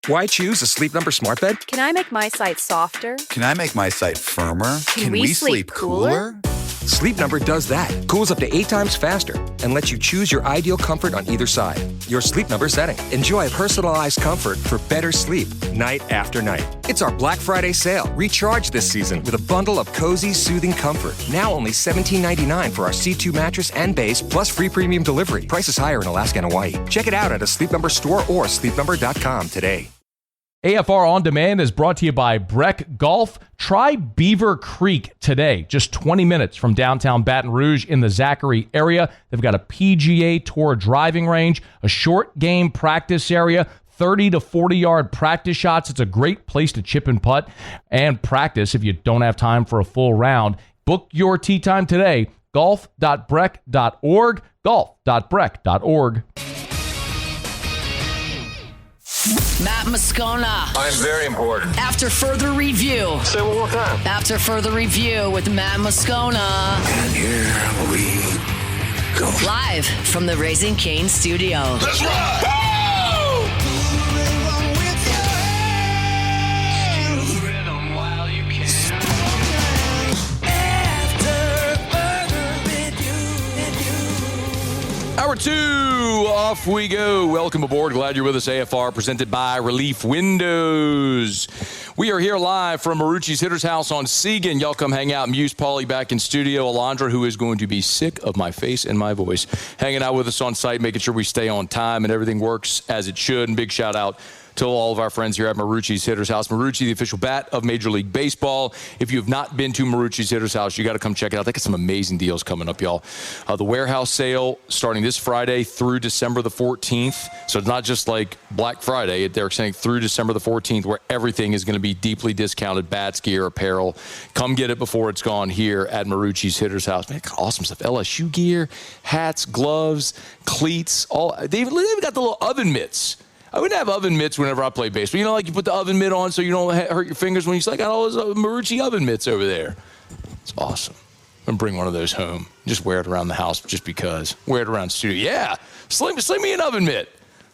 Why choose a Sleep Number smart bed? Can I make my site softer? Can I make my site firmer? Can we sleep cooler? Sleep Number does that. Cools up to 8 times faster and lets you choose your ideal comfort on either side. Your Sleep Number setting. Enjoy personalized comfort for better sleep night after night. It's our Black Friday sale. Recharge this season with a bundle of cozy, soothing comfort. Now only $17.99 for our C2 mattress and base, plus free premium delivery. Prices higher in Alaska and Hawaii. Check it out at a Sleep Number store or sleepnumber.com today. AFR On Demand is brought to you by Breck Golf. Try Beaver Creek today, just 20 minutes from downtown Baton Rouge in the Zachary area. They've got a PGA Tour driving range, a short game practice area, 30 to 40-yard practice shots. It's a great place to chip and putt and practice if you don't have time for a full round. Book your tee time today, golf.breck.org, golf.breck.org. Matt Moscona. I'm very important. After further review. Say it one more time. After further review with Matt Moscona. And here we go. Live from the Raising Cane studio. Let's rock! Hour 2, off we go. Welcome aboard. Glad you're with us. AFR presented by Relief Windows. We are here live from Marucci's Hitter's House on Segan. Y'all come hang out. Muse Pauly back in studio. Alondra, who is going to be sick of my face and my voice, hanging out with us on site, making sure we stay on time and everything works as it should. And big shout out to all of our friends here at Marucci's Hitter's House. Marucci, the official bat of Major League Baseball. If you have not been to Marucci's Hitter's House, you got to come check it out. They got some amazing deals coming up, y'all. The warehouse sale starting this Friday through December the 14th. So it's not just like Black Friday. They're saying through December the 14th, where everything is going to be deeply discounted, bats, gear, apparel. Come get it before it's gone here at Marucci's Hitter's House. Man, awesome stuff. LSU gear, hats, gloves, cleats. They've got the little oven mitts. I wouldn't have oven mitts whenever I play baseball. You know, like you put the oven mitt on so you don't hurt your fingers when you got all those Marucci oven mitts over there. It's awesome. I'm going to bring one of those home. Just wear it around the house just because. Wear it around the studio. Yeah, sling me an oven mitt.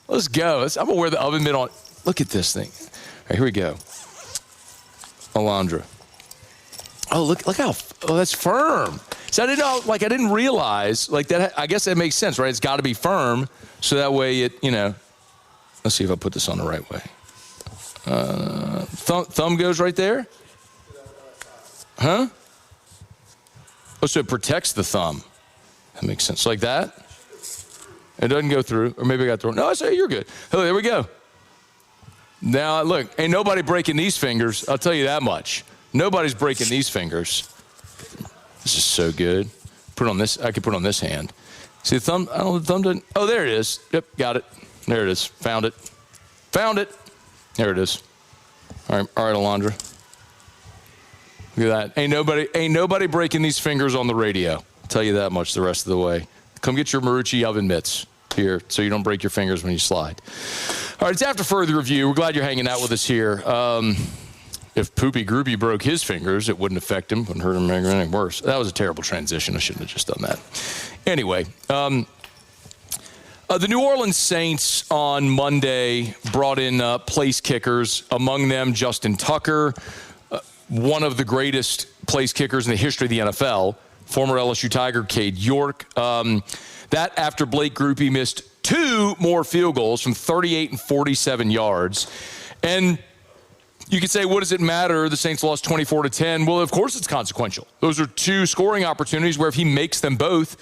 Let's go. I'm going to wear the oven mitt on. Look at this thing. All right, here we go. Alondra. Oh, look how, that's firm. So I didn't realize, like that, I guess that makes sense, right? It's got to be firm so that way it, let's see if I put this on the right way. Thumb goes right there? Huh? Oh, so it protects the thumb. That makes sense. Like that? It doesn't go through. Or maybe I got thrown. No, I say you're good. Oh, there we go. Now, look, ain't nobody breaking these fingers. I'll tell you that much. Nobody's breaking these fingers. This is so good. Put it on this. I could put it on this hand. See the thumb? I don't know, the thumb doesn't. Oh, there it is. Yep, got it. There it is. Found it. There it is. All right, Alondra. Look at that. Ain't nobody breaking these fingers on the radio. I'll tell you that much the rest of the way. Come get your Marucci oven mitts here so you don't break your fingers when you slide. All right, it's after further review. We're glad you're hanging out with us here. If Poopy Grupe broke his fingers, it wouldn't affect him, wouldn't hurt him anything worse. That was a terrible transition. I shouldn't have just done that. Anyway, the New Orleans Saints on Monday brought in place kickers, among them Justin Tucker, one of the greatest place kickers in the history of the NFL, former LSU Tiger Cade York. That after Blake Grupe missed 2 more field goals from 38 and 47 yards. And you could say, what does it matter? The Saints lost 24-10. Well, of course it's consequential. Those are 2 scoring opportunities where if he makes them both,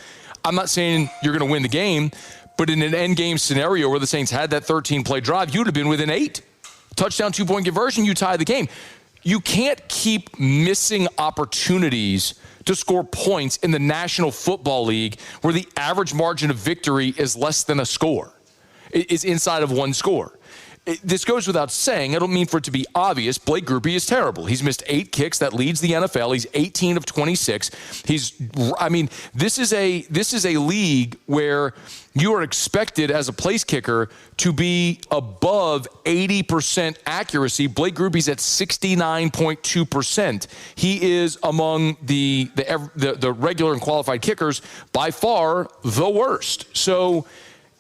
I'm not saying you're going to win the game, but in an end game scenario where the Saints had that 13-play drive, you'd have been within 8. Touchdown, 2-point conversion, you tie the game. You can't keep missing opportunities to score points in the National Football League where the average margin of victory is less than a score. It's inside of 1 score. This goes without saying. I don't mean for it to be obvious. Blake Grupe is terrible. He's missed 8 kicks. That leads the NFL. He's 18 of 26. This is a league where you are expected as a place kicker to be above 80% accuracy. Blake Grupe's at 69.2%. He is among the regular and qualified kickers by far the worst. So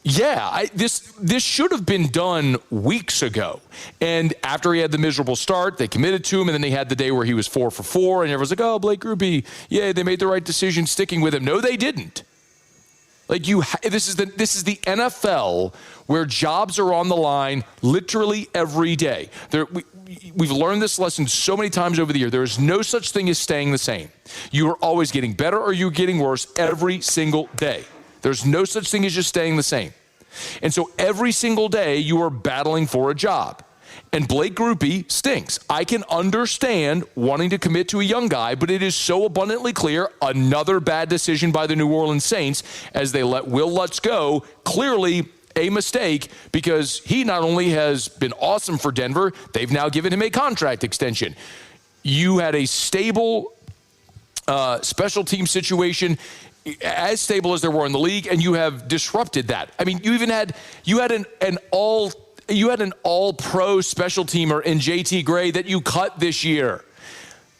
Yeah, this should have been done weeks ago. And after he had the miserable start, they committed to him, and then they had the day where he was 4 for 4, and everyone's like, oh, Blake Grupe, yeah, they made the right decision sticking with him. No, they didn't. Like this is the NFL where jobs are on the line literally every day. We've learned this lesson so many times over the year. There is no such thing as staying the same. You are always getting better or you're getting worse every single day. There's no such thing as just staying the same. And so every single day you are battling for a job. And Blake Grupe stinks. I can understand wanting to commit to a young guy, but it is so abundantly clear another bad decision by the New Orleans Saints as they let Will Lutz go. Clearly a mistake because he not only has been awesome for Denver, they've now given him a contract extension. You had a stable special team situation, as stable as there were in the league, and you have disrupted that. I mean, you had an all-pro special teamer in JT Gray that you cut this year.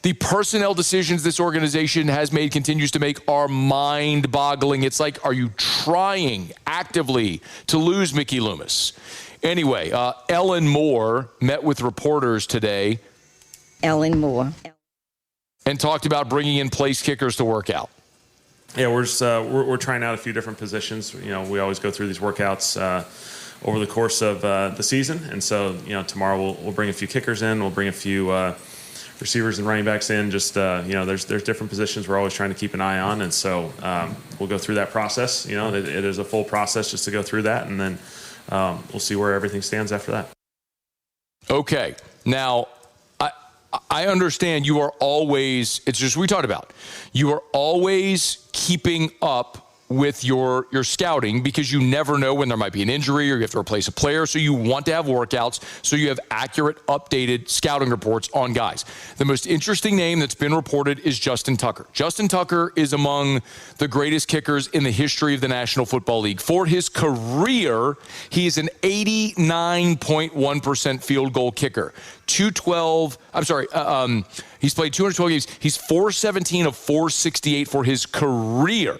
The personnel decisions this organization has made, continues to make, are mind-boggling. It's like, are you trying actively to lose Mickey Loomis? Anyway, Ellen Moore met with reporters today. Ellen Moore. And talked about bringing in place kickers to work out. Yeah, we're trying out a few different positions. You know, we always go through these workouts over the course of the season, and so tomorrow we'll bring a few kickers in. We'll bring a few receivers and running backs in. Just there's different positions we're always trying to keep an eye on, and so we'll go through that process. It is a full process just to go through that, and then we'll see where everything stands after that. Okay, now. I understand you are always, it's just we talked about, you are always keeping up with your scouting because you never know when there might be an injury or you have to replace a player. So you want to have workouts so you have accurate, updated scouting reports on guys. The most interesting name that's been reported is Justin Tucker. Justin Tucker is among the greatest kickers in the history of the National Football League. For his career, he is an 89.1% field goal kicker. He's played 212 games. He's 417 of 468 for his career.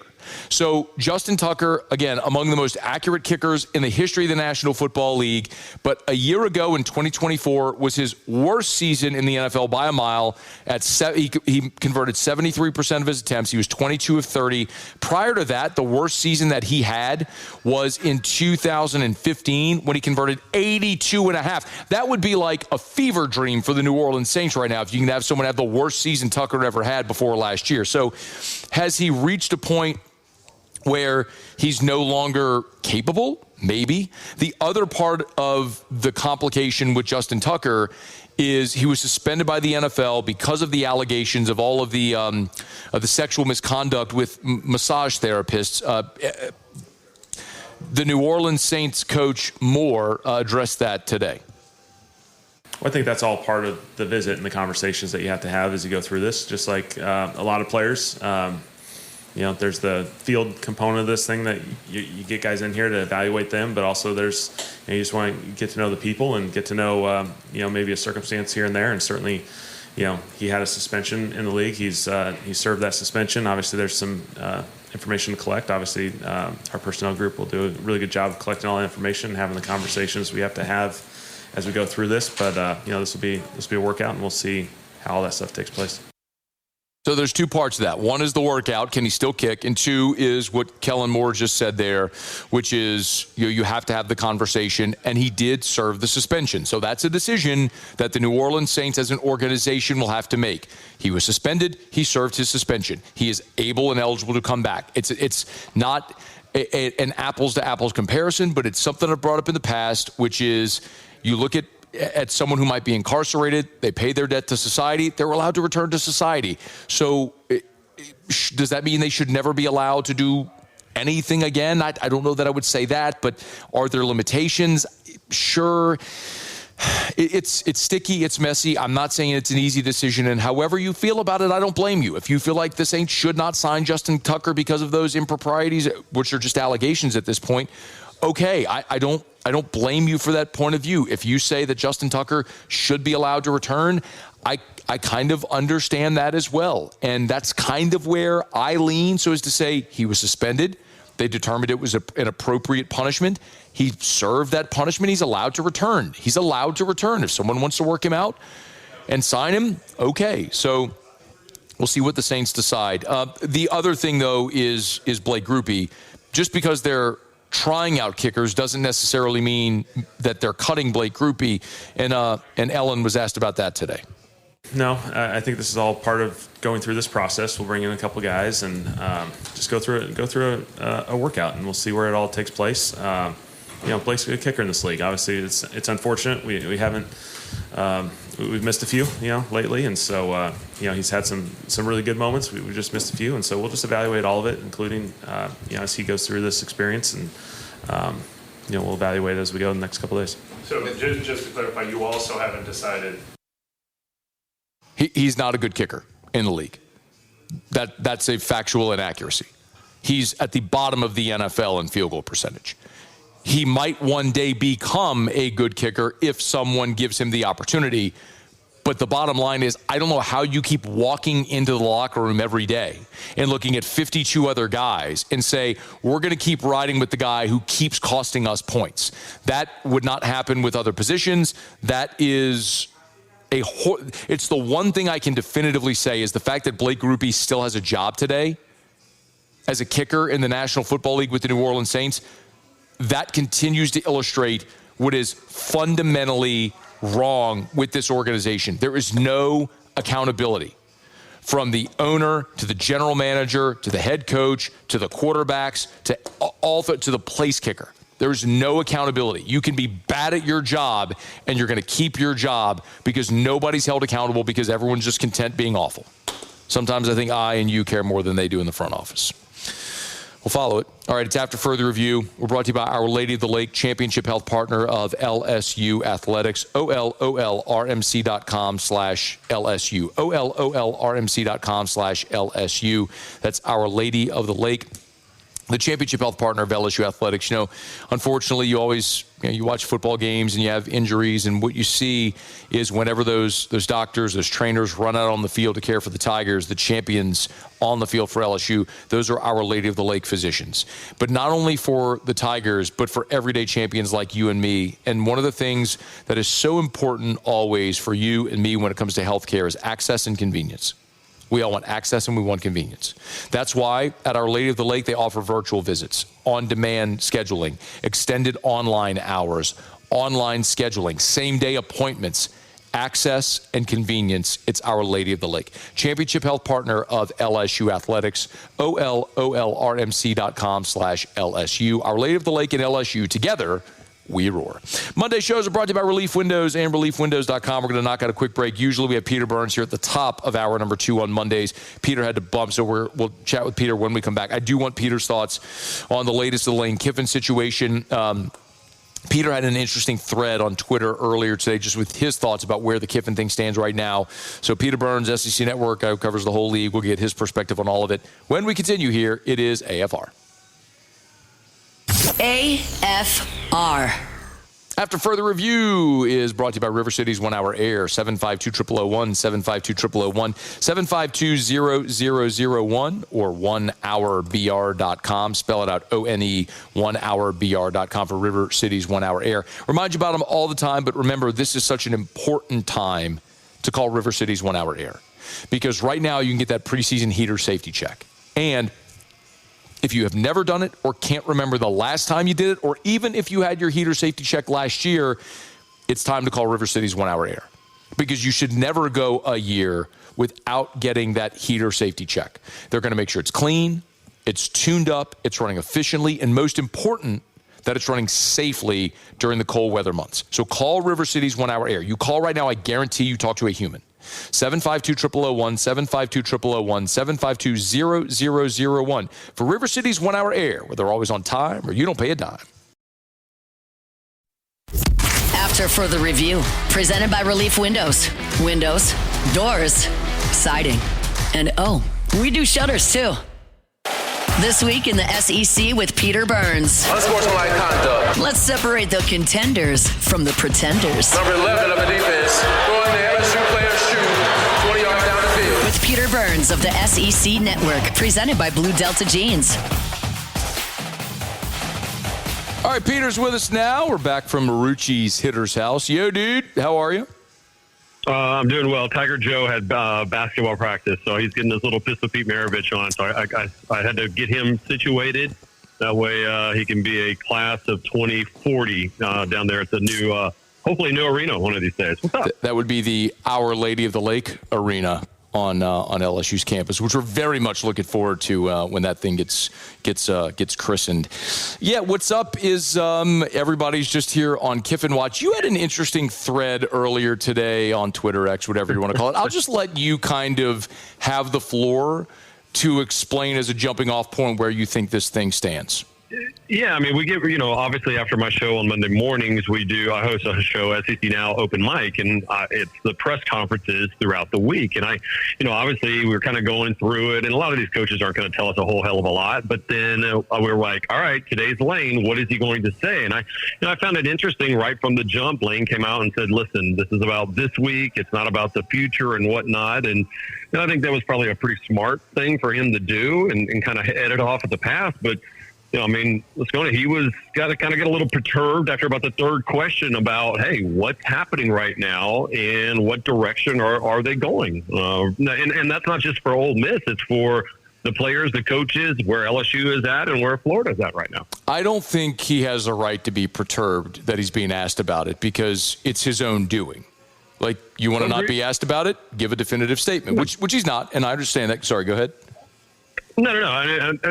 So Justin Tucker, again, among the most accurate kickers in the history of the National Football League. But a year ago in 2024 was his worst season in the NFL by a mile. He converted 73% of his attempts. He was 22 of 30. Prior to that, the worst season that he had was in 2015 when he converted 82.5. That would be like a fever dream for the New Orleans Saints right now if you can have someone have the worst season Tucker ever had before last year. So has he reached a point where he's no longer capable? Maybe. The other part of the complication with Justin Tucker is he was suspended by the NFL because of the allegations of all of the sexual misconduct with massage therapists. The New Orleans Saints coach Moore addressed that today. Well, I think that's all part of the visit and the conversations that you have to have as you go through this, just like a lot of players. There's the field component of this thing that you get guys in here to evaluate them, but also there's, you just want to get to know the people and get to know, maybe a circumstance here and there. And certainly, he had a suspension in the league. He served that suspension. Obviously, there's some information to collect. Obviously, our personnel group will do a really good job of collecting all that information and having the conversations we have to have as we go through this. But, this will be a workout, and we'll see how all that stuff takes place. So there's two parts to that. One is the workout. Can he still kick? And two is what Kellen Moore just said there, which is you have to have the conversation. And he did serve the suspension. So that's a decision that the New Orleans Saints as an organization will have to make. He was suspended. He served his suspension. He is able and eligible to come back. It's not an apples to apples comparison, but it's something I've brought up in the past, which is you look at someone who might be incarcerated, they pay their debt to society, they're allowed to return to society. So does that mean they should never be allowed to do anything again? I don't know that I would say that, but are there limitations? Sure. It's sticky, it's messy. I'm not saying it's an easy decision, and however you feel about it, I don't blame you. If you feel like the Saints should not sign Justin Tucker because of those improprieties, which are just allegations at this point, okay, I don't blame you for that point of view. If you say that Justin Tucker should be allowed to return, I kind of understand that as well. And that's kind of where I lean, so as to say he was suspended. They determined it was an appropriate punishment. He served that punishment. He's allowed to return. He's allowed to return. If someone wants to work him out and sign him, okay. So we'll see what the Saints decide. The other thing, though, is Blake Grupe. Just because they're trying out kickers doesn't necessarily mean that they're cutting Blake Grupe. And Ellen was asked about that today. No, I think this is all part of going through this process. We'll bring in a couple guys and just go through a workout, and we'll see where it all takes place. Blake's a good kicker in this league. Obviously, it's unfortunate we haven't we've missed a few lately, and so he's had some really good moments. We just missed a few, and so we'll just evaluate all of it, including as he goes through this experience, and we'll evaluate as we go in the next couple of days. So just to clarify, you also haven't decided. He's not a good kicker in the league. That's a factual inaccuracy. He's at the bottom of the NFL in field goal percentage. He might one day become a good kicker if someone gives him the opportunity. But the bottom line is, I don't know how you keep walking into the locker room every day and looking at 52 other guys and say, we're going to keep riding with the guy who keeps costing us points. That would not happen with other positions. That is it's the one thing I can definitively say is the fact that Blake Grupe still has a job today as a kicker in the National Football League with the New Orleans Saints. That continues to illustrate what is fundamentally wrong with this organization. There is no accountability from the owner to the general manager to the head coach to the quarterbacks to the place kicker. There's no accountability. You can be bad at your job and you're going to keep your job because nobody's held accountable because everyone's just content being awful. Sometimes I think I and you care more than they do in the front office. We'll follow it. All right, it's After Further Review. We're brought to you by Our Lady of the Lake, championship health partner of LSU Athletics, OLOLRMC.com/LSU, OLOLRMC.com/LSU. That's Our Lady of the Lake, the championship health partner of LSU Athletics. Unfortunately, you always you watch football games and you have injuries, and what you see is whenever those doctors, those trainers run out on the field to care for the Tigers, the champions on the field for LSU, those are Our Lady of the Lake physicians. But not only for the Tigers, but for everyday champions like you and me. And one of the things that is so important always for you and me when it comes to healthcare is access and convenience. We all want access and we want convenience. That's why at Our Lady of the Lake, they offer virtual visits, on-demand scheduling, extended online hours, online scheduling, same-day appointments, access and convenience. It's Our Lady of the Lake. Championship health partner of LSU Athletics, OLOLRMC.com/LSU. Our Lady of the Lake and LSU together, we roar. Monday shows are brought to you by Relief Windows and ReliefWindows.com. We're going to knock out a quick break. Usually we have Peter Burns here at the top of hour number 2 on Mondays. Peter had to bump, so we'll chat with Peter when we come back. I do want Peter's thoughts on the latest of the Lane Kiffin situation. Peter had an interesting thread on Twitter earlier today just with his thoughts about where the Kiffin thing stands right now. So Peter Burns, SEC Network, who covers the whole league, will get his perspective on all of it. When we continue here, it is AFR. AFR. After Further Review is brought to you by River City's 1 Hour Air, 752-0001, 752-0001, 752-0001, or 1hourbr.com. Spell it out, O-N-E, 1hourbr.com for River City's 1 Hour Air. Remind you about them all the time, but remember, this is such an important time to call River City's 1 Hour Air. Because right now, you can get that preseason heater safety check. And if you have never done it or can't remember the last time you did it, or even if you had your heater safety check last year, it's time to call River City's 1 Hour Air, because you should never go a year without getting that heater safety check. They're going to make sure it's clean, it's tuned up, it's running efficiently, and most important, that it's running safely during the cold weather months. So call River City's 1 Hour Air. You call right now, I guarantee you talk to a human. 752-0001, 752-0001, 752-0001 for River City's 1 Hour Air, where they're always on time or you don't pay a dime. After Further Review, presented by Relief Windows. Windows, doors, siding, and we do shutters too. This week in the SEC with Peter Burns. Unsportsmanlike conduct. Let's separate the contenders from the pretenders. Number 11 of the defense, throwing the LSU player's shoe 20 yards down the field. With Peter Burns of the SEC Network, presented by Blue Delta Jeans. right, Peter's with us now. We're back from Marucci's Hitter's House. Yo, dude, how are you? I'm doing well. Tiger Joe had basketball practice, so he's getting his little Pistol Pete Maravich on. So I had to get him situated. That way he can be a class of 2040 down there at the new, hopefully new arena one of these days. What's up? That would be the Our Lady of the Lake Arena on LSU's campus, which we're very much looking forward to when that thing gets christened. Yeah, what's up is everybody's just here on Kiffin Watch. You had an interesting thread earlier today on Twitter, X, whatever you want to call it. I'll just let you kind of have the floor to explain as a jumping off point where you think this thing stands. Yeah, I mean, we get, obviously after my show on Monday mornings, I host a show, SEC Now Open Mic, and it's the press conferences throughout the week. And obviously we're kind of going through it, and a lot of these coaches aren't going to tell us a whole hell of a lot. But then we're like, all right, today's Lane. What is he going to say? And I found it interesting right from the jump. Lane came out and said, listen, this is about this week. It's not about the future and whatnot. And I think that was probably a pretty smart thing for him to do and kind of head it off at the pass. But Moscona, he was got to kind of get a little perturbed after about the third question about, hey, what's happening right now and what direction are they going? And that's not just for Ole Miss. It's for the players, the coaches, where LSU is at and where Florida is at right now. I don't think he has a right to be perturbed that he's being asked about it because it's his own doing. Like, you want to not be asked about it? Give a definitive statement, which he's not, and I understand that. Sorry, go ahead. No.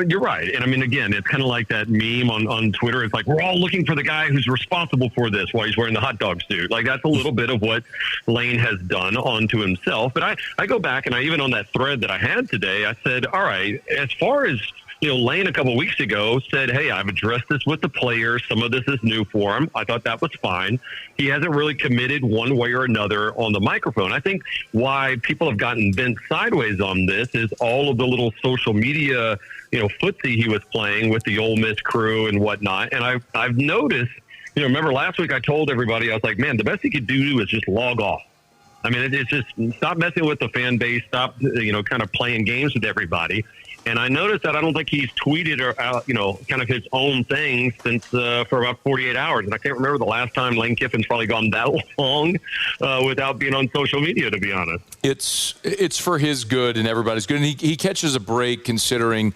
You're right. And I mean, again, it's kind of like that meme on Twitter. It's like, we're all looking for the guy who's responsible for this while he's wearing the hot dog suit. Like, that's a little bit of what Lane has done onto himself. But I go back and even on that thread that I had today, I said, all right, as far as, Lane a couple of weeks ago said, hey, I've addressed this with the players. Some of this is new for him. I thought that was fine. He hasn't really committed one way or another on the microphone. I think why people have gotten bent sideways on this is all of the little social media, footsie he was playing with the Ole Miss crew and whatnot. And I've noticed, remember last week I told everybody, I was like, man, the best he could do is just log off. I mean, it's just stop messing with the fan base, stop, kind of playing games with everybody. And I noticed that I don't think he's tweeted or kind of his own thing since for about 48 hours. And I can't remember the last time Lane Kiffin's probably gone that long without being on social media, to be honest. It's for his good and everybody's good. And he catches a break considering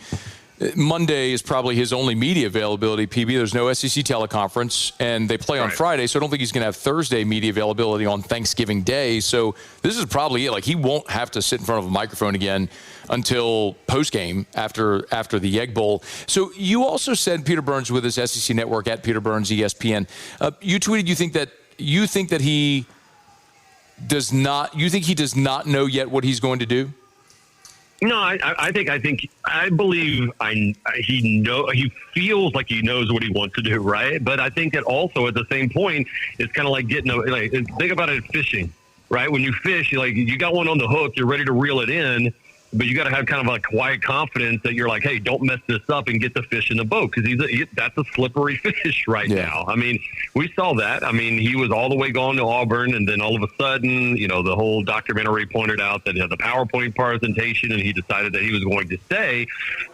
Monday is probably his only media availability, PB. There's no SEC teleconference, and they play on Friday, so I don't think he's going to have Thursday media availability on Thanksgiving Day. So this is probably it. Like, he won't have to sit in front of a microphone again until postgame after the Egg Bowl. So you also said, Peter Burns with his SEC Network at Peter Burns ESPN. You tweeted you think that he does not. You think he does not know yet what he's going to do? No, I believe he feels like he knows what he wants to do, right? But I think that also at the same point, it's kind of like think about it as fishing, right? When you fish, you got one on the hook, you're ready to reel it in, but you got to have kind of a quiet confidence that you're like, hey, don't mess this up and get the fish in the boat, because that's a slippery fish right now. I mean, we saw that. I mean, he was all the way gone to Auburn, and then all of a sudden, the whole documentary pointed out that he had the PowerPoint presentation, and he decided that he was going to stay.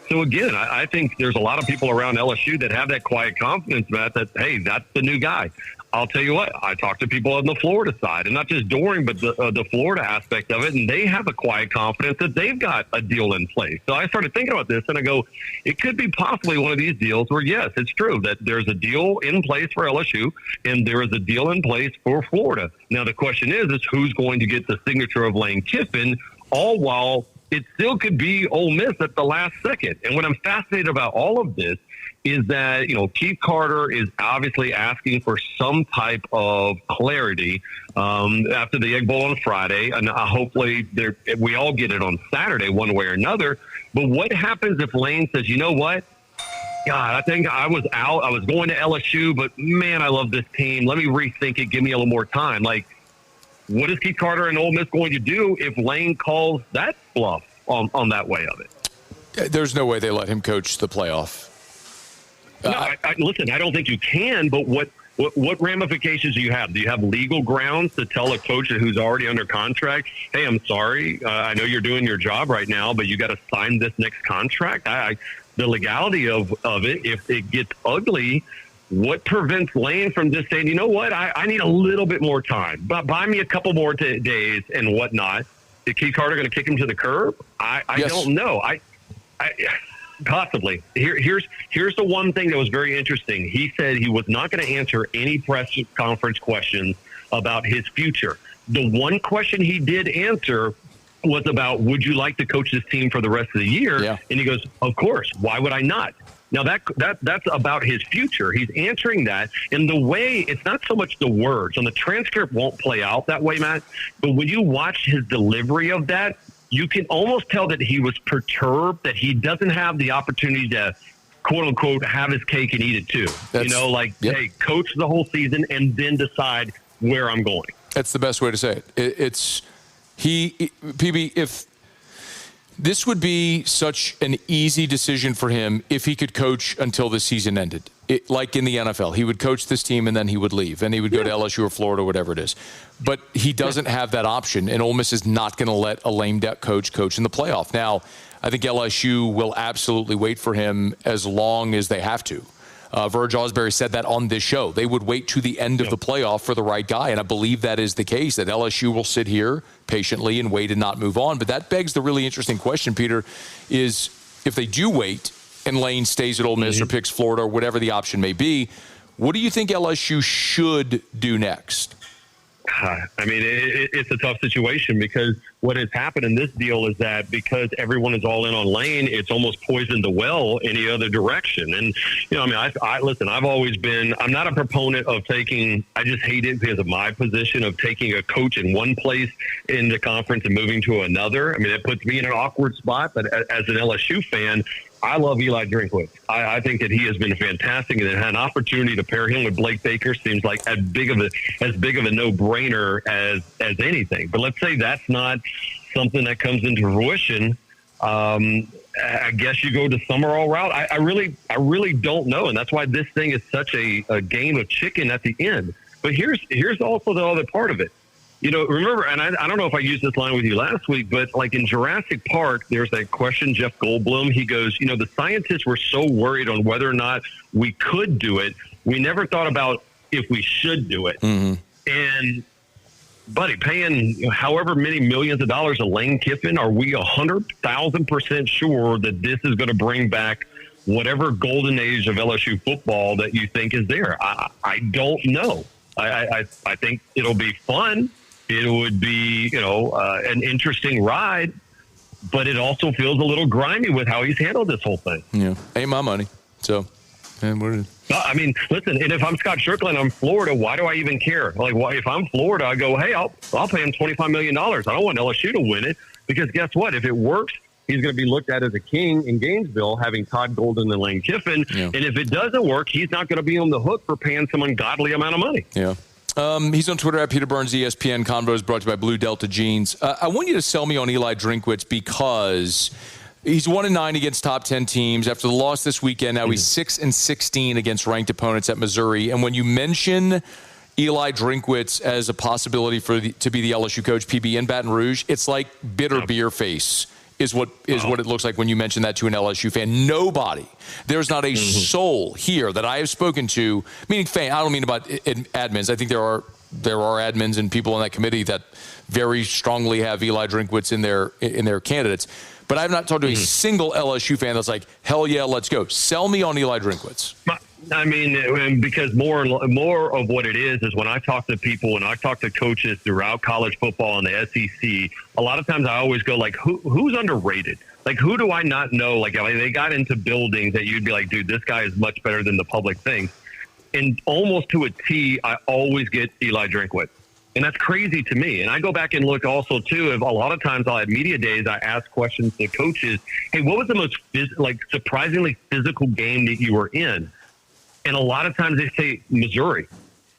So again, I think there's a lot of people around LSU that have that quiet confidence, Matt, that, hey, that's the new guy. I'll tell you what, I talked to people on the Florida side, and not just Doring, but the Florida aspect of it, and they have a quiet confidence that they've got a deal in place. So I started thinking about this, and I go, it could be possibly one of these deals where, yes, it's true that there's a deal in place for LSU, and there is a deal in place for Florida. Now, the question is who's going to get the signature of Lane Kiffin, all while it still could be Ole Miss at the last second. And what I'm fascinated about all of this is that, Keith Carter is obviously asking for some type of clarity after the Egg Bowl on Friday. And hopefully we all get it on Saturday one way or another. But what happens if Lane says, you know what? God, I think I was out. I was going to LSU, but, man, I love this team. Let me rethink it. Give me a little more time. Like, what is Keith Carter and Ole Miss going to do if Lane calls that bluff on that way of it? There's no way they let him coach the playoff. No, listen, I don't think you can, but what ramifications do you have? Do you have legal grounds to tell a coach who's already under contract, hey, I'm sorry, I know you're doing your job right now, but you got to sign this next contract? The legality of it, if it gets ugly, what prevents Lane from just saying, you know what, I need a little bit more time, but buy me a couple more days and whatnot? Is Keith Carter going to kick him to the curb? I don't know. I possibly. Here's the one thing that was very interesting. He said he was not going to answer any press conference questions about his future. The one question he did answer was about, would you like to coach this team for the rest of the year? Yeah. And he goes, of course. Why would I not? Now, that's about his future. He's answering that. And the way, it's not so much the words. On the transcript won't play out that way, Matt. But when you watch his delivery of that, you can almost tell that he was perturbed, that he doesn't have the opportunity to, quote unquote, have his cake and eat it too. Hey, coach the whole season and then decide where I'm going. That's the best way to say it. If this would be such an easy decision for him if he could coach until the season ended. Like in the NFL, he would coach this team and then he would leave and he would go to LSU or Florida, whatever it is. But he doesn't have that option, and Ole Miss is not going to let a lame duck coach in the playoff. Now, I think LSU will absolutely wait for him as long as they have to. Verge Osbury said that on this show. They would wait to the end of the playoff for the right guy, and I believe that is the case, that LSU will sit here patiently and wait and not move on. But that begs the really interesting question, Peter, is if they do wait and Lane stays at Ole Miss or picks Florida or whatever the option may be, what do you think LSU should do next? I mean, it's a tough situation because what has happened in this deal is that because everyone is all in on Lane, it's almost poisoned the well any other direction. And, listen, I've always been, I'm not a proponent of taking, I just hate it because of my position of taking a coach in one place in the conference and moving to another. I mean, it puts me in an awkward spot, but as an LSU fan, I love Eli Drinkwitz. I think that he has been fantastic, and had an opportunity to pair him with Blake Baker seems like as big of a no-brainer as anything. But let's say that's not something that comes into fruition. I guess you go the Summerall route. I really don't know, and that's why this thing is such a game of chicken at the end. But here's also the other part of it. Remember, and I don't know if I used this line with you last week, but like in Jurassic Park, there's that question, Jeff Goldblum, he goes, the scientists were so worried on whether or not we could do it. We never thought about if we should do it. Mm-hmm. And, buddy, paying however many millions of dollars to Lane Kiffin, are we 100,000% sure that this is going to bring back whatever golden age of LSU football that you think is there? I don't know. I think it'll be fun. It would be, an interesting ride, but it also feels a little grimy with how he's handled this whole thing. Yeah, ain't my money. So, I mean, listen, and if I'm Scott Strickland, I'm Florida, why do I even care? Like, if I'm Florida, I go, hey, I'll pay him $25 million. I don't want LSU to win it because guess what? If it works, he's going to be looked at as a king in Gainesville, having Todd Golden and Lane Kiffin. Yeah. And if it doesn't work, he's not going to be on the hook for paying some ungodly amount of money. Yeah. He's on Twitter at Peter Burns, ESPN. Convo is brought to you by Blue Delta Jeans. I want you to sell me on Eli Drinkwitz because he's 1-9 against top 10 teams. After the loss this weekend, now he's 6-16 against ranked opponents at Missouri. And when you mention Eli Drinkwitz as a possibility to be the LSU coach, PB, in Baton Rouge, it's like bitter beer face. Is what it looks like when you mention that to an LSU fan. Nobody, there's not a soul here that I have spoken to, meaning fan, I don't mean about admins. I think there are admins and people on that committee that very strongly have Eli Drinkwitz in their candidates. But I've not talked to a single LSU fan that's like, hell yeah, let's go. Sell me on Eli Drinkwitz. I mean, because more of what it is when I talk to people and I talk to coaches throughout college football and the SEC, a lot of times I always go like, who's underrated? Like, who do I not know? Like, they got into buildings that you'd be like, dude, this guy is much better than the public thinks. And almost to a T, I always get Eli Drinkwitz. And that's crazy to me. And I go back and look also, too, if a lot of times I'll have media days, I ask questions to coaches, hey, what was the most surprisingly physical game that you were in? And a lot of times they say Missouri.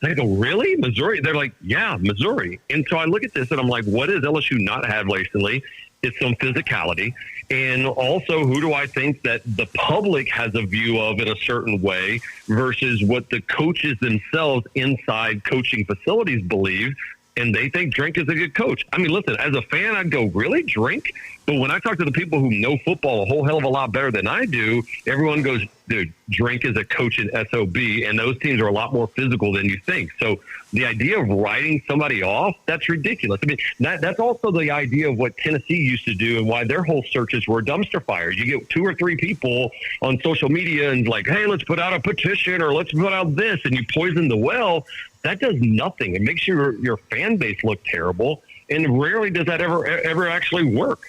And I go, really? Missouri? They're like, yeah, Missouri. And so I look at this and I'm like, what does LSU not have recently? It's some physicality. And also, who do I think that the public has a view of in a certain way versus what the coaches themselves inside coaching facilities believe? and they think Drink is a good coach. I mean, listen, as a fan, I'd go, really, Drink? But when I talk to the people who know football a whole hell of a lot better than I do, everyone goes, dude, Drink is a coach in SOB, and those teams are a lot more physical than you think. So the idea of writing somebody off, that's ridiculous. I mean, that's also the idea of what Tennessee used to do and why their whole searches were dumpster fires. You get 2 or 3 people on social media and like, hey, let's put out a petition or let's put out this, and you poison the well. That does nothing. It makes your fan base look terrible, and rarely does that ever actually work.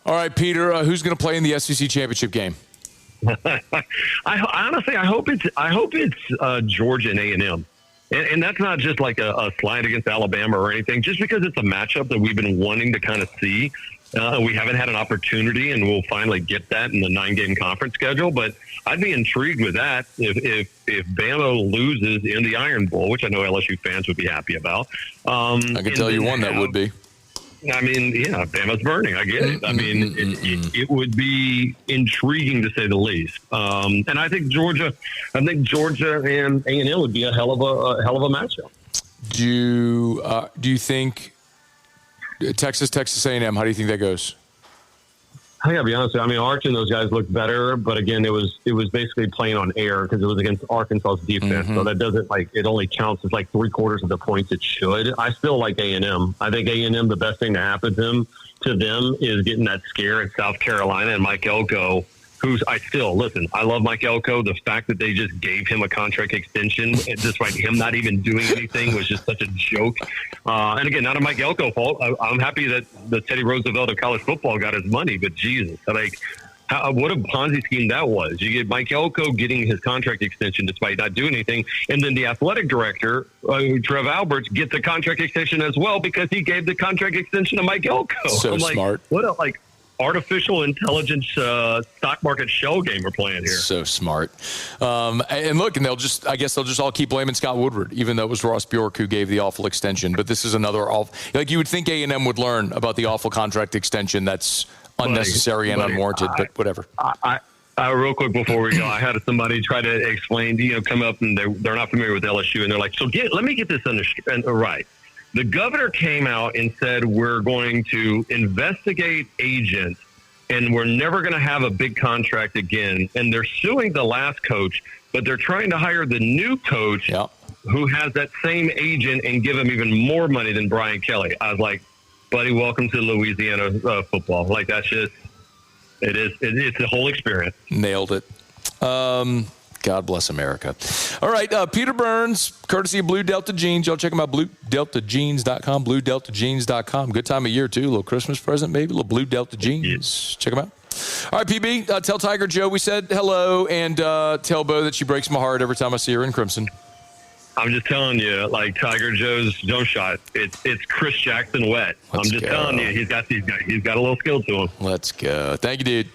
All right, Peter, who's going to play in the SEC championship game? I hope it's Georgia and A&M. And that's not just like a slide against Alabama or anything, just because it's a matchup that we've been wanting to kind of see. We haven't had an opportunity, and we'll finally get that in the 9-game conference schedule. But I'd be intrigued with that if Bama loses in the Iron Bowl, which I know LSU fans would be happy about. I can tell you one that would be. I mean, yeah, Bama's burning. I get it. I mean, it would be intriguing to say the least. And I think Georgia and A&M would be a hell of a matchup. Do you think Texas A&M? How do you think that goes? I gotta be honest with you. I mean, Arch and those guys looked better, but again, it was basically playing on air because it was against Arkansas's defense. So that doesn't it only counts as like 3/4 of the points it should. I still like A&M. I think A&M, the best thing to happen to them is getting that scare in South Carolina and Mike Elko, who's I love Mike Elko. The fact that they just gave him a contract extension, despite him not even doing anything, was just such a joke. And again, not a Mike Elko fault. I'm happy that the Teddy Roosevelt of college football got his money, but Jesus, what a Ponzi scheme that was. You get Mike Elko getting his contract extension despite not doing anything, and then the athletic director, Trev Alberts, gets a contract extension as well because he gave the contract extension to Mike Elko. So smart. What a artificial intelligence stock market shell game we're playing here. So smart. And look, and they'll just all keep blaming Scott Woodward, even though it was Ross Bjork who gave the awful extension. But this is another you would think A&M would learn about the awful contract extension that's unnecessary and unwarranted, but whatever. Real quick before we go, I had somebody try to explain, come up and they're not familiar with LSU, and they're like, let me get this right. The governor came out and said, we're going to investigate agents and we're never going to have a big contract again. And they're suing the last coach, but they're trying to hire the new coach who has that same agent and give him even more money than Brian Kelly. I was like, buddy, welcome to Louisiana football. Like, that's just, it's the whole experience. Nailed it. God bless America. All right, Peter Burns, courtesy of Blue Delta Jeans. Y'all check them out, BlueDeltaJeans.com, BlueDeltaJeans.com. Good time of year, too. A little Christmas present, maybe. A little Blue Delta Jeans. Check them out. All right, PB, tell Tiger Joe we said hello, and tell Bo that she breaks my heart every time I see her in crimson. I'm just telling you, like Tiger Joe's jump shot, it's Chris Jackson wet. I'm just telling you, he's got a little skill to him. Let's go. Thank you, dude.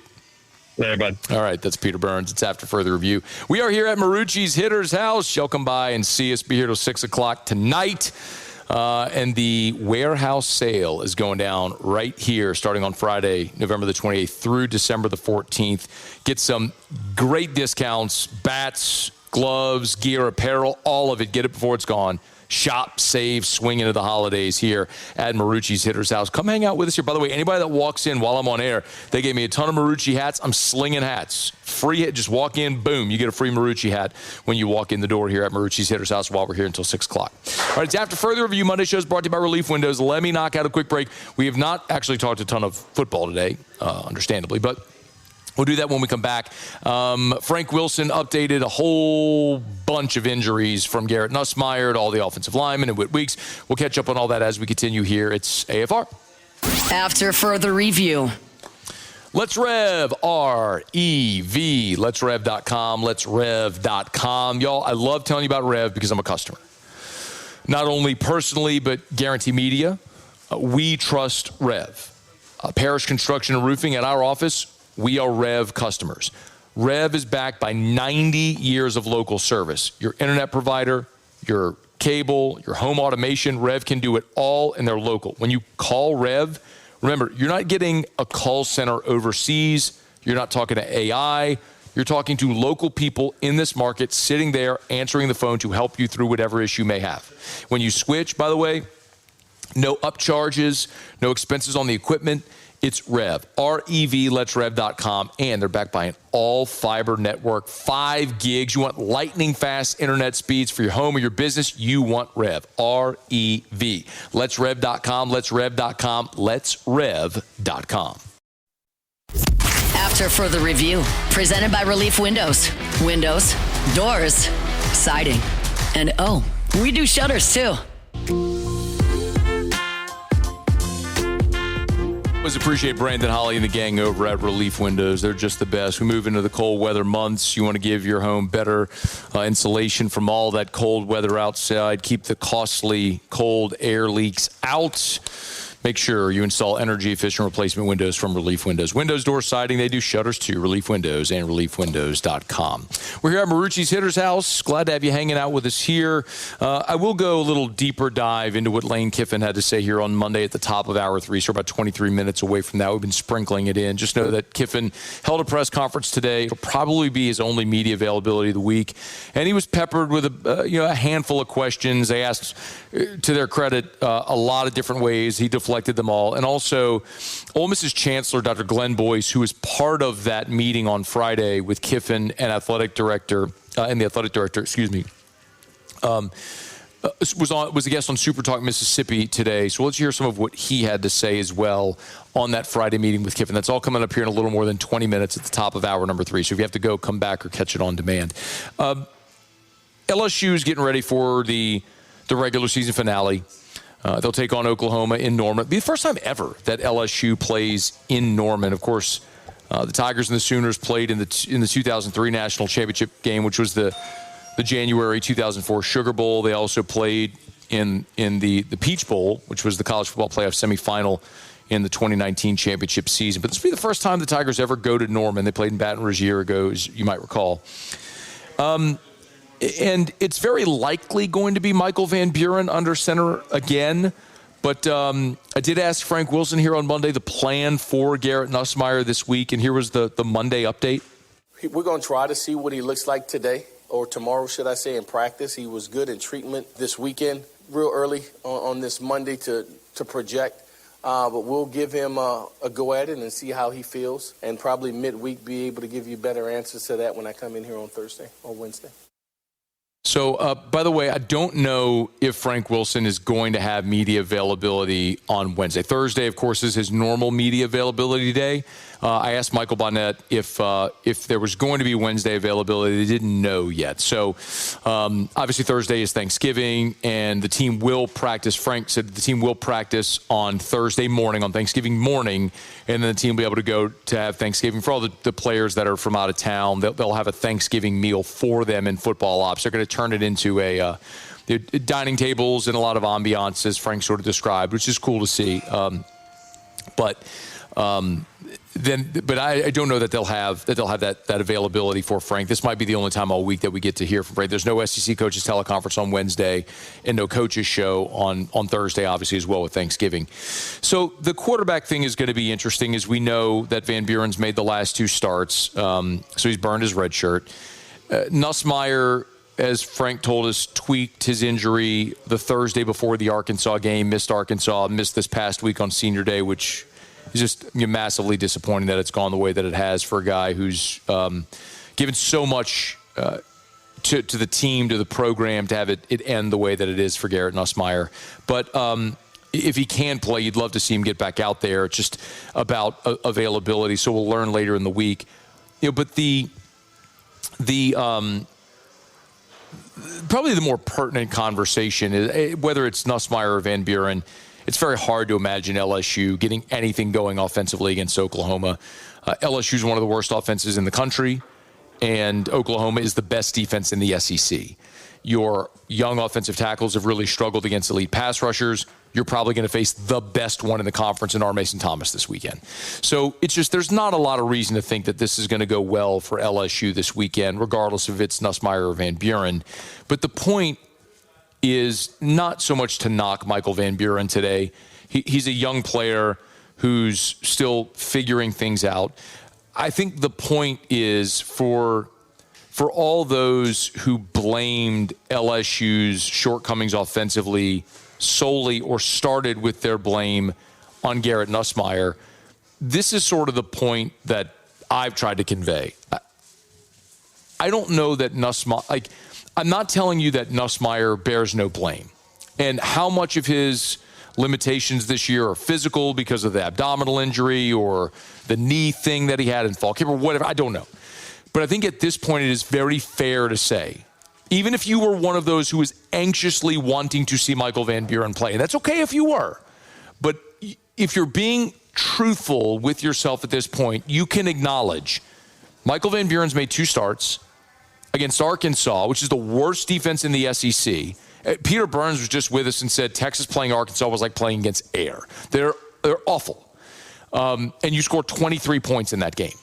Hey, bud. All right, that's Peter Burns. It's after further review. We are here at Marucci's Hitter's House. Y'all come by and see us. Be here till 6 o'clock tonight. And the warehouse sale is going down right here starting on Friday, November the 28th through December the 14th. Get some great discounts, bats, gloves, gear, apparel, all of it. Get it before it's gone. Shop, save, swing into the holidays here at Marucci's Hitter's House. Come hang out with us here. By the way, anybody that walks in while I'm on air, they gave me a ton of Marucci hats. I'm slinging hats. Free, just walk in, boom, you get a free Marucci hat when you walk in the door here at Marucci's Hitter's House while we're here until 6 o'clock. All right, it's After Further Review. Monday show is brought to you by Relief Windows. Let me knock out a quick break. We have not actually talked a ton of football today, understandably, but we'll do that when we come back. Frank Wilson updated a whole bunch of injuries from Garrett Nussmeier to all the offensive linemen and Whit Weeks. We'll catch up on all that as we continue here. It's AFR. After Further Review. Let's Rev, R-E-V, Let'sRev.com, Let'sRev.com. Y'all, I love telling you about Rev because I'm a customer. Not only personally, but Guarantee Media. We trust Rev. Parish Construction and Roofing at our office. We are Rev customers. Rev is backed by 90 years of local service. Your internet provider, your cable, your home automation, Rev can do it all, and they're local. When you call Rev, remember, you're not getting a call center overseas. You're not talking to AI. You're talking to local people in this market sitting there answering the phone to help you through whatever issue you may have. When you switch, by the way, no upcharges, no expenses on the equipment. It's Rev, R-E-V, letsrev.com, and they're backed by an all-fiber network, 5 gigs. You want lightning-fast internet speeds for your home or your business, you want Rev, R-E-V. Letsrev.com, letsrev.com, letsrev.com. After further review, presented by Relief Windows. Windows, doors, siding, and we do shutters too. Always appreciate Brandon Holly and the gang over at Relief Windows. They're just the best. We move into the cold weather months. You want to give your home better insulation from all that cold weather outside. Keep the costly cold air leaks out. Make sure you install energy-efficient replacement windows from Relief Windows. Windows, door, siding, they do shutters too. Relief Windows and reliefwindows.com. We're here at Marucci's Hitter's House. Glad to have you hanging out with us here. I will go a little deeper dive into what Lane Kiffin had to say here on Monday at the top of Hour 3, so about 23 minutes away from that. We've been sprinkling it in. Just know that Kiffin held a press conference today. It'll probably be his only media availability of the week. And he was peppered with a handful of questions. They asked, to their credit, a lot of different ways. He deflected them all. And also, Ole Miss's Chancellor, Dr. Glenn Boyce, who was part of that meeting on Friday with Kiffin and the athletic director, was a guest on Super Talk Mississippi today. So let's hear some of what he had to say as well on that Friday meeting with Kiffin. That's all coming up here in a little more than 20 minutes at the top of hour number 3. So if you have to go, come back or catch it on demand. LSU is getting ready for the regular season finale. They'll take on Oklahoma in Norman. It'll be the first time ever that LSU plays in Norman. Of course, the Tigers and the Sooners played in the 2003 National Championship game, which was the January 2004 Sugar Bowl. They also played in the Peach Bowl, which was the college football playoff semifinal in the 2019 championship season. But this will be the first time the Tigers ever go to Norman. They played in Baton Rouge a year ago, as you might recall. And it's very likely going to be Michael Van Buren under center again. But I did ask Frank Wilson here on Monday the plan for Garrett Nussmeier this week, and here was the Monday update. We're going to try to see what he looks like today, or tomorrow, should I say, in practice. He was good in treatment this weekend, real early on this Monday to project. But we'll give him a go at it and see how he feels, and probably midweek be able to give you better answers to that when I come in here on Thursday or Wednesday. So, by the way, I don't know if Frank Wilson is going to have media availability on Wednesday. Thursday, of course, is his normal media availability day. I asked Michael Bonnet if there was going to be Wednesday availability. They didn't know yet. So, obviously, Thursday is Thanksgiving, and the team will practice. Frank said the team will practice on Thursday morning, on Thanksgiving morning, and then the team will be able to go to have Thanksgiving. For all the players that are from out of town, they'll have a Thanksgiving meal for them in football ops. They're going to turn it into a dining tables and a lot of ambiance, as Frank sort of described, which is cool to see. But I don't know that they'll have that availability for Frank. This might be the only time all week that we get to hear from Frank. There's no SEC coaches teleconference on Wednesday and no coaches show on Thursday, obviously, as well with Thanksgiving. So the quarterback thing is going to be interesting, as we know that Van Buren's made the last 2 starts. So he's burned his red shirt. Nussmeier, as Frank told us, tweaked his injury the Thursday before the Arkansas game, missed this past week on Senior Day, which is just massively disappointing that it's gone the way that it has for a guy who's given so much to the team, to the program, to have it end the way that it is for Garrett Nussmeier. But if he can play, you'd love to see him get back out there. It's just about availability, so we'll learn later in the week. But probably the more pertinent conversation is whether it's Nussmeier or Van Buren. It's very hard to imagine LSU getting anything going offensively against Oklahoma. LSU is one of the worst offenses in the country, and Oklahoma is the best defense in the SEC. Your young offensive tackles have really struggled against elite pass rushers. You're probably going to face the best one in the conference in R. Mason Thomas this weekend. So it's just, there's not a lot of reason to think that this is going to go well for LSU this weekend, regardless if it's Nussmeier or Van Buren. But the point is not so much to knock Michael Van Buren today. He's a young player who's still figuring things out. I think the point is for all those who blamed LSU's shortcomings offensively solely or started with their blame on Garrett Nussmeier, this is sort of the point that I've tried to convey. I don't know that Nussmeier, I'm not telling you that Nussmeier bears no blame. And how much of his limitations this year are physical because of the abdominal injury or the knee thing that he had in fall camp or whatever, I don't know. But I think at this point it is very fair to say, even if you were one of those who was anxiously wanting to see Michael Van Buren play, and that's okay if you were, but if you're being truthful with yourself at this point, you can acknowledge Michael Van Buren's made 2 starts against Arkansas, which is the worst defense in the SEC. Peter Burns was just with us and said Texas playing Arkansas was like playing against air. They're awful. And you scored 23 points in that game.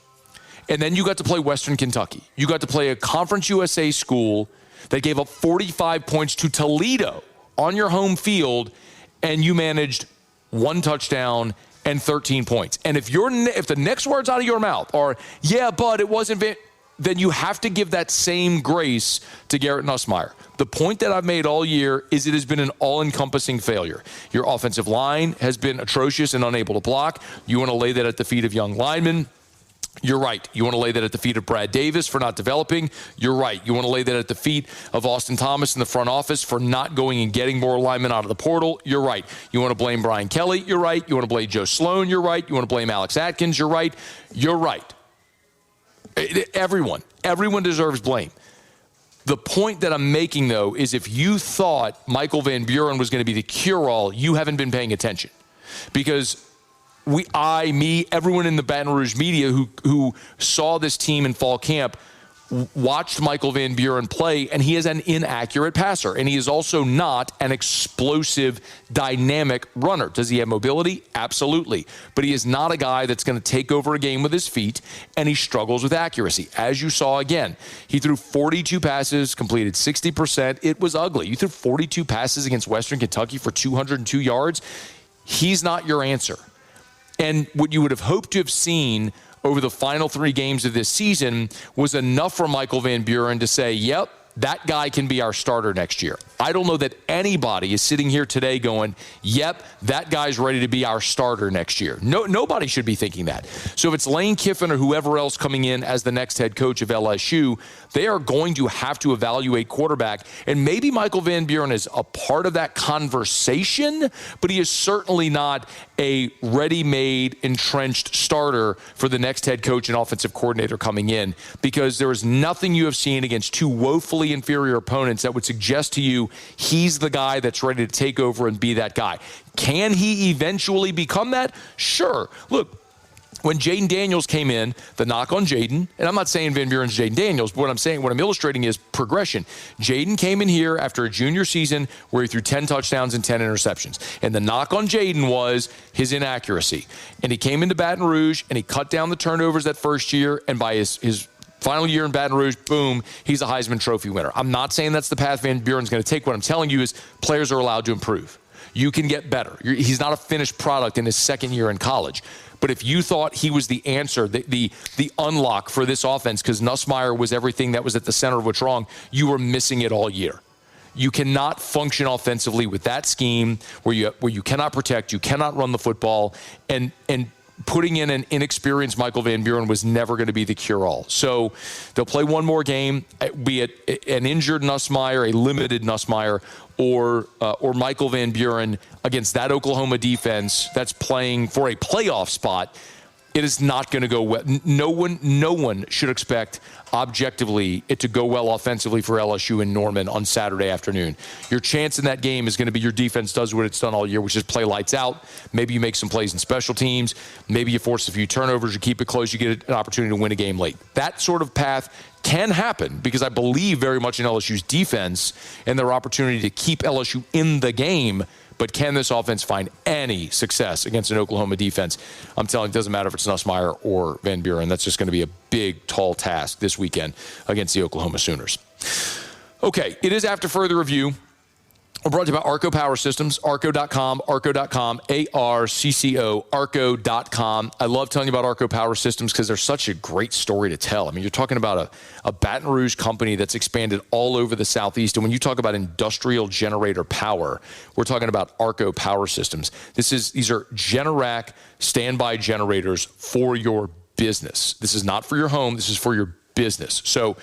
And then you got to play Western Kentucky. You got to play a Conference USA school that gave up 45 points to Toledo on your home field, and you managed 1 touchdown and 13 points. And if the next words out of your mouth are, yeah, but it wasn't, then you have to give that same grace to Garrett Nussmeier. The point that I've made all year is it has been an all-encompassing failure. Your offensive line has been atrocious and unable to block. You want to lay that at the feet of young linemen. You're right. You want to lay that at the feet of Brad Davis for not developing. You're right. You want to lay that at the feet of Austin Thomas in the front office for not going and getting more linemen out of the portal. You're right. You want to blame Brian Kelly. You're right. You want to blame Joe Sloan. You're right. You want to blame Alex Atkins. You're right. You're right. Everyone deserves blame. The point that I'm making, though, is if you thought Michael Van Buren was going to be the cure-all, you haven't been paying attention. Because everyone in the Baton Rouge media who saw this team in fall camp watched Michael Van Buren play, and he is an inaccurate passer, and he is also not an explosive, dynamic runner. Does he have mobility? Absolutely. But he is not a guy that's going to take over a game with his feet, and he struggles with accuracy. As you saw again, he threw 42 passes, completed 60%. It was ugly. You threw 42 passes against Western Kentucky for 202 yards. He's not your answer. And what you would have hoped to have seen over the final 3 games of this season was enough for Michael Van Buren to say, yep, that guy can be our starter next year. I don't know that anybody is sitting here today going, yep, that guy's ready to be our starter next year. Nobody should be thinking that. So if it's Lane Kiffin or whoever else coming in as the next head coach of LSU, they are going to have to evaluate quarterback. And maybe Michael Van Buren is a part of that conversation, but he is certainly not a ready-made, entrenched starter for the next head coach and offensive coordinator coming in, because there is nothing you have seen against 2 woefully inferior opponents that would suggest to you he's the guy that's ready to take over and be that guy. Can he eventually become that? Sure. Look, when Jaden Daniels came in, the knock on Jaden, and I'm not saying Van Buren's Jaden Daniels, but what I'm illustrating is progression. Jaden came in here after a junior season where he threw 10 touchdowns and 10 interceptions. And the knock on Jaden was his inaccuracy. And he came into Baton Rouge and he cut down the turnovers that first year, and by his final year in Baton Rouge, boom, he's a Heisman Trophy winner. I'm not saying that's the path Van Buren's going to take. What I'm telling you is players are allowed to improve. You can get better. He's not a finished product in his second year in college. But if you thought he was the answer, the unlock for this offense, because Nussmeier was everything that was at the center of what's wrong, you were missing it all year. You cannot function offensively with that scheme where you cannot protect, you cannot run the football, and putting in an inexperienced Michael Van Buren was never going to be the cure-all. So they'll play one more game, be it an injured Nussmeier, a limited Nussmeier, or Michael Van Buren against that Oklahoma defense that's playing for a playoff spot. It is not going to go well. No one should expect objectively it to go well offensively for LSU in Norman on Saturday afternoon. Your chance in that game is going to be your defense does what it's done all year, which is play lights out. Maybe you make some plays in special teams. Maybe you force a few turnovers. You keep it close. You get an opportunity to win a game late. That sort of path can happen because I believe very much in LSU's defense and their opportunity to keep LSU in the game. But can this offense find any success against an Oklahoma defense? I'm telling you, it doesn't matter if it's Nussmeier or Van Buren. That's just going to be a big, tall task this weekend against the Oklahoma Sooners. Okay, it is after further review. We're brought to you by Arco Power Systems, arco.com, ARCCO, arco.com. I love telling you about Arco Power Systems because they're such a great story to tell. I mean, you're talking about a Baton Rouge company that's expanded all over the Southeast. And when you talk about industrial generator power, we're talking about Arco Power Systems. These are Generac standby generators for your business. This is not for your home. This is for your business. So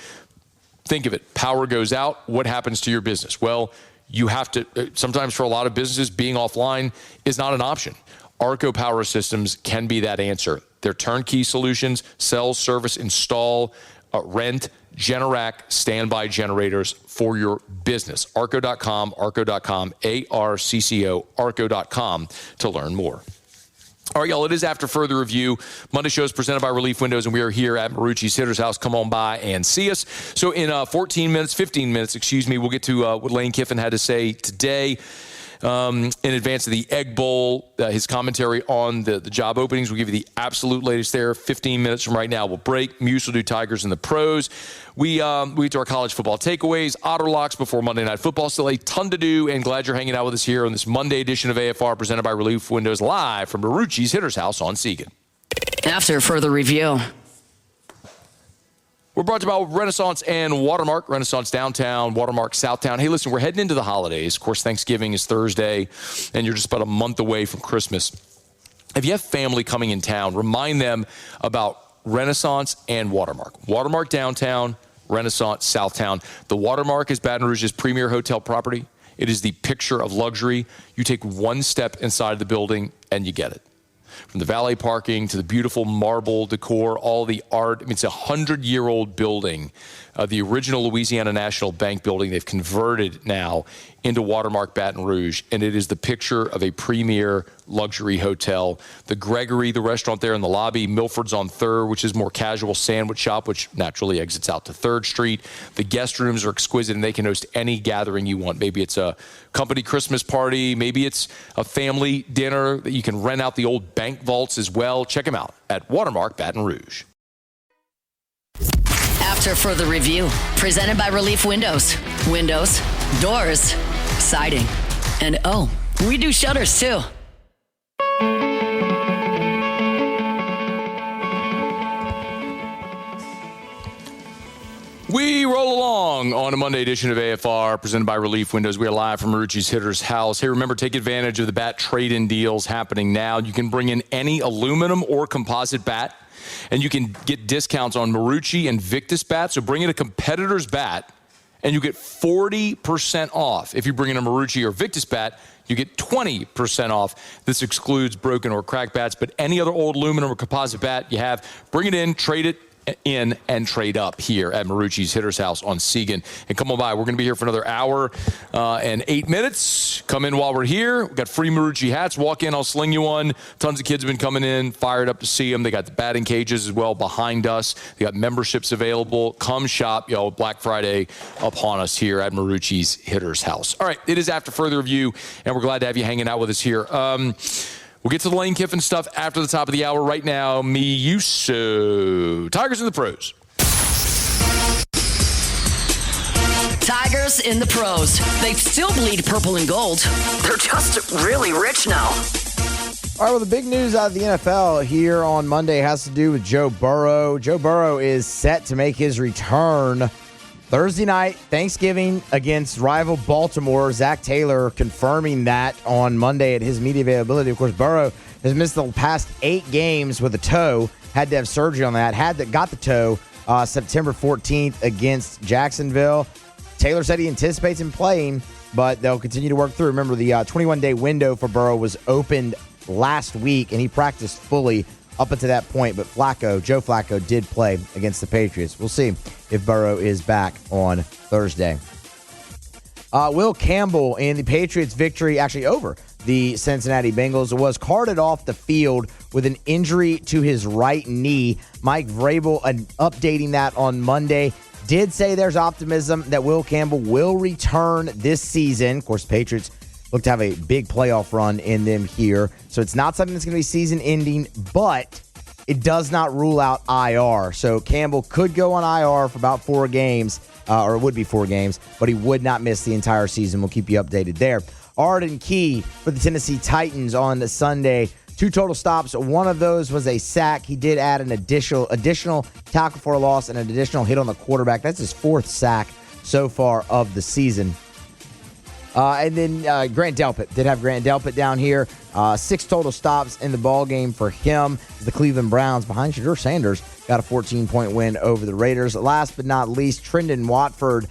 think of it. Power goes out. What happens to your business? Well, you have to, sometimes for a lot of businesses, being offline is not an option. Arco Power Systems can be that answer. Their turnkey solutions, sell, service, install, rent, Generac standby generators for your business. Arco.com, ARCCO, arco.com to learn more. All right, y'all, it is After Further Review. Monday show is presented by Relief Windows, and we are here at Marucci's Hitter's House. Come on by and see us. So in 15 minutes, we'll get to what Lane Kiffin had to say today in advance of the Egg Bowl, his commentary on the job openings. We'll give you the absolute latest there. 15 minutes from right now, we'll break. Muse will do Tigers and the Pros. We get to our college football takeaways, Otter Locks before Monday Night Football. Still a ton to do, and glad you're hanging out with us here on this Monday edition of AFR, presented by Relief Windows, live from Marucci's Hitter's House on Segan. After Further Review. We're brought to you by Renaissance and Watermark. Renaissance Downtown, Watermark Southtown. Hey, listen, we're heading into the holidays. Of course, Thanksgiving is Thursday, and you're just about a month away from Christmas. If you have family coming in town, remind them about Renaissance and Watermark. Watermark Downtown, Renaissance Southtown. The Watermark is Baton Rouge's premier hotel property. It is the picture of luxury. You take one step inside the building, and you get it. From the valet parking to the beautiful marble decor, all the art. I mean, it's a 100-year-old building. The original Louisiana National Bank building, they've converted now into Watermark Baton Rouge, and it is the picture of a premier luxury hotel. The Gregory, the restaurant there in the lobby, Milford's on 3rd, which is more casual sandwich shop, which naturally exits out to 3rd Street. The guest rooms are exquisite, and they can host any gathering you want. Maybe it's a company Christmas party. Maybe it's a family dinner that you can rent out the old bank vaults as well. Check them out at Watermark Baton Rouge. After Further Review, presented by Relief Windows. Windows, doors, siding, and we do shutters too. We roll along on a Monday edition of AFR, presented by Relief Windows. We are live from Marucci's Hitter's House. Hey, remember, take advantage of the bat trade-in deals happening now. You can bring in any aluminum or composite bat, and you can get discounts on Marucci and Victus bats. So bring in a competitor's bat, and you get 40% off. If you bring in a Marucci or Victus bat, you get 20% off. This excludes broken or cracked bats, but any other old aluminum or composite bat you have, bring it in, trade it in, and trade up here at Marucci's Hitter's House on Segan. And come on by. We're going to be here for another hour and 8 minutes. Come in while we're here. We've got free Marucci hats. Walk in, I'll sling you one. Tons of kids have been coming in, fired up to see them. They got the batting cages as well behind us. They got memberships available. Come shop, y'all. Black Friday upon us here at Marucci's Hitter's House. All right, it is After Further Review, and we're glad to have you hanging out with us here. We'll get to the Lane Kiffin stuff after the top of the hour. Right now, Tigers and the Pros. Tigers in the Pros. They still bleed purple and gold. They're just really rich now. All right, well, the big news out of the NFL here on Monday has to do with Joe Burrow. Joe Burrow is set to make his return Thursday night, Thanksgiving, against rival Baltimore. Zach Taylor confirming that on Monday at his media availability. Of course, Burrow has missed the past 8 games with a toe. Had to have surgery on that. Got the toe September 14th against Jacksonville. Taylor said he anticipates him playing, but they'll continue to work through. Remember, the 21-day window for Burrow was opened last week, and he practiced fully up until that point. But Joe Flacco did play against the Patriots. We'll see if Burrow is back on Thursday. Will Campbell in the Patriots' victory actually over the Cincinnati Bengals was carted off the field with an injury to his right knee. Mike Vrabel updating that on Monday did say there's optimism that Will Campbell will return this season. Of course, the Patriots look to have a big playoff run in them here. So it's not something that's going to be season ending, but it does not rule out IR. So Campbell could go on IR for about 4 games or it would be 4 games, but he would not miss the entire season. We'll keep you updated there. Arden Key for the Tennessee Titans on Sunday. 2 total stops. One of those was a sack. He did add an additional tackle for a loss and an additional hit on the quarterback. That's his 4th sack so far of the season. And then Grant Delpit. Did have Grant Delpit down here. 6 total stops in the ball game for him. The Cleveland Browns, behind Shadur Sanders, got a 14-point win over the Raiders. Last but not least, Trendon Watford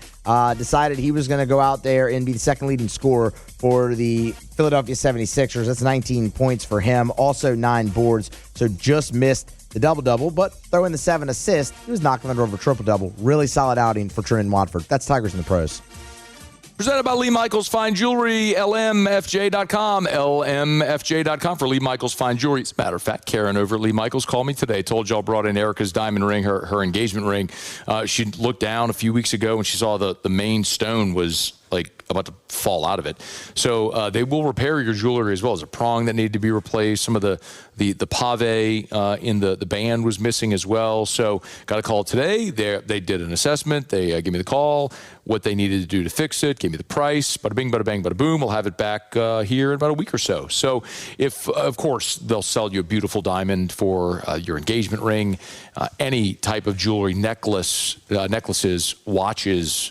decided he was going to go out there and be the second leading scorer for the Philadelphia 76ers. That's 19 points for him. Also 9 boards, so just missed the double-double, but throw in the 7 assists. He was knocking under over triple-double. Really solid outing for Trendon Watford. That's Tigers in the Pros. Presented by Lee Michaels Fine Jewelry, LMFJ.com, LMFJ.com for Lee Michaels Fine Jewelry. As a matter of fact, Karen over at Lee Michaels called me today. Told y'all brought in Erica's diamond ring, her engagement ring. She looked down a few weeks ago and she saw the main stone was like about to fall out of it. So they will repair your jewelry as well. As a prong that needed to be replaced. Some of the pave in the band was missing as well. So got a call today. They did an assessment. They gave me the call, what they needed to do to fix it, gave me the price. Bada bing, bada bang, bada boom. We'll have it back here in about a week or so. So if, of course, they'll sell you a beautiful diamond for your engagement ring, any type of jewelry, necklaces, watches,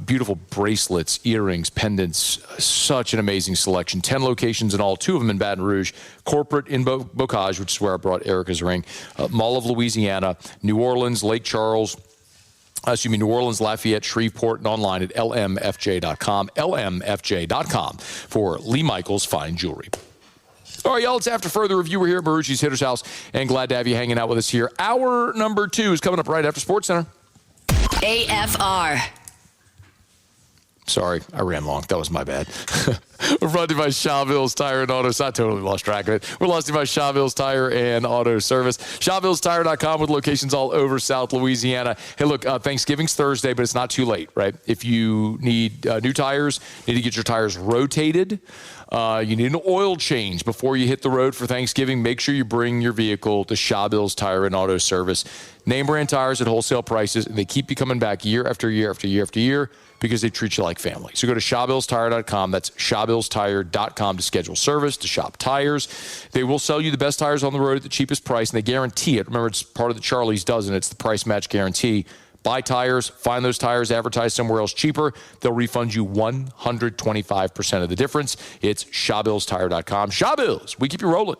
beautiful bracelets, earrings, pendants, such an amazing selection. 10 locations in all, 2 of them in Baton Rouge, corporate in Bocage, which is where I brought Erica's ring, Mall of Louisiana, New Orleans, Lake Charles, New Orleans, Lafayette, Shreveport, and online at lmfj.com, lmfj.com for Lee Michaels Fine Jewelry. All right, y'all, it's after further review. We're here at Marucci's Hitter's House, and glad to have you hanging out with us here. Hour number 2 is coming up right after SportsCenter. AFR. Sorry, I ran long. That was my bad. We're brought to you by Chauvil's Tire and Auto. I totally lost track of it. We're brought to you by Chauvil's Tire and Auto Service. ChauvilsTire.com with locations all over South Louisiana. Hey, look, Thanksgiving's Thursday, but it's not too late, right? If you need new tires, need to get your tires rotated, you need an oil change before you hit the road for Thanksgiving, make sure you bring your vehicle to Chauvil's Tire and Auto Service. Name brand tires at wholesale prices, and they keep you coming back year after year after year after year because they treat you like family. So go to ChauvilsTire.com. That's ChauvilsTire.com to schedule service, to shop tires. They will sell you the best tires on the road at the cheapest price, and they guarantee it. Remember, it's part of the Charlie's Dozen. It's the price match guarantee. Buy tires, find those tires advertised somewhere else cheaper. They'll refund you 125% of the difference. It's ChauvilsTire.com. Chauvil's, we keep you rolling.